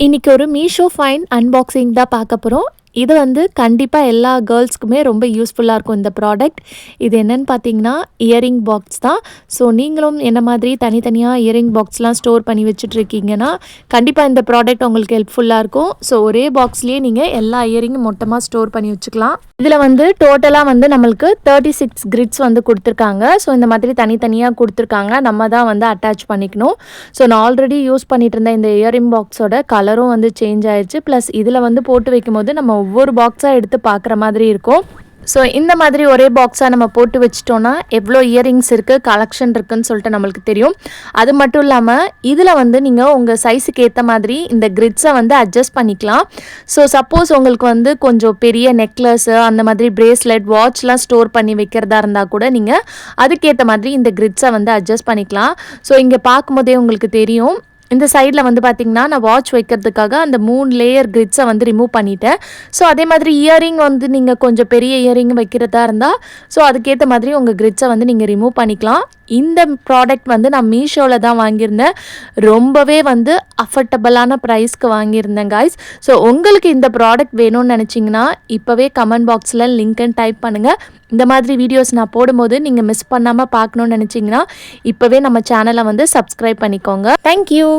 இன்னைக்கு ஒரு Meesho fine unboxing தான் பார்க்க போகிறோம். இது வந்து கண்டிப்பாக எல்லா கேர்ள்ஸ்க்குமே ரொம்ப யூஸ்ஃபுல்லாக இருக்கும் இந்த ப்ராடக்ட். இது என்னன்னு பார்த்தீங்கன்னா இயரிங் பாக்ஸ் தான். ஸோ நீங்களும் என்ன மாதிரி தனித்தனியாக இயரிங் பாக்ஸ்லாம் ஸ்டோர் பண்ணி வச்சுட்ருக்கீங்கன்னா கண்டிப்பாக இந்த ப்ராடக்ட் உங்களுக்கு ஹெல்ப்ஃபுல்லாக இருக்கும். ஸோ ஒரே பாக்ஸ்லேயே நீங்கள் எல்லா இயரிங்கும் மொத்தமாக ஸ்டோர் பண்ணி வச்சுக்கலாம். இதில் வந்து டோட்டலாக வந்து நம்மளுக்கு 36 கிரிட்ஸ் வந்து கொடுத்துருக்காங்க. ஸோ இந்த மாதிரி தனித்தனியாக கொடுத்துருக்காங்க. நம்ம தான் வந்து அட்டாச் பண்ணிக்கணும். ஸோ நான் ஆல்ரெடி யூஸ் பண்ணிட்டு இருந்த இந்த இயரிங் பாக்ஸோட கலரும் வந்து சேஞ்ச் ஆயிடுச்சு. ப்ளஸ் இதில் வந்து போட்டு வைக்கும்போது நம்ம ஒவ்வொரு பாக்ஸாக எடுத்து பார்க்குற மாதிரி இருக்கும். ஸோ இந்த மாதிரி ஒரே பாக்ஸாக நம்ம போட்டு வச்சிட்டோன்னா எவ்வளோ இயரிங்ஸ் இருக்குது, கலெக்ஷன் இருக்குதுன்னு சொல்லிட்டு நம்மளுக்கு தெரியும். அது மட்டும் இல்லாமல் இதில் வந்து நீங்கள் உங்கள் சைஸுக்கு ஏற்ற மாதிரி இந்த கிரிட்ஸை வந்து அட்ஜஸ்ட் பண்ணிக்கலாம். ஸோ சப்போஸ் உங்களுக்கு வந்து கொஞ்சம் பெரிய நெக்லஸ்ஸு அந்த மாதிரி பிரேஸ்லெட், வாட்ச்லாம் ஸ்டோர் பண்ணி வைக்கிறதா இருந்தால் கூட நீங்கள் அதுக்கேற்ற மாதிரி இந்த கிரிட்ஸை வந்து அட்ஜஸ்ட் பண்ணிக்கலாம். ஸோ இங்கே பார்க்கும்போதே உங்களுக்கு தெரியும். இந்த சைடில் வந்து பார்த்திங்கன்னா நான் வாட்ச் வைக்கிறதுக்காக அந்த 3 லேயர் கிரிட்ஸை வந்து ரிமூவ் பண்ணிட்டேன். ஸோ அதே மாதிரி இயரிங் வந்து நீங்கள் கொஞ்சம் பெரிய இயரிங் வைக்கிறதா இருந்தால் ஸோ அதுக்கேற்ற மாதிரி உங்கள் கிரிட்ஸை வந்து நீங்கள் ரிமூவ் பண்ணிக்கலாம். இந்த ப்ராடக்ட் வந்து நான் மீஷோவில் தான் வாங்கியிருந்தேன். ரொம்பவே வந்து அஃபர்டபுளான ப்ரைஸ்க்கு வாங்கியிருந்தேன் காய்ஸ். ஸோ உங்களுக்கு இந்த ப்ராடக்ட் வேணும்னு நினச்சிங்கன்னா இப்போவே கமெண்ட் பாக்ஸில் லிங்க்னு டைப் பண்ணுங்கள். இந்த மாதிரி வீடியோஸ் நான் போடும்போது நீங்கள் மிஸ் பண்ணாமல் பார்க்கணுன்னு நினச்சிங்கன்னா இப்போவே நம்ம சேனலை வந்து சப்ஸ்கிரைப் பண்ணிக்கோங்க. தேங்க்யூ.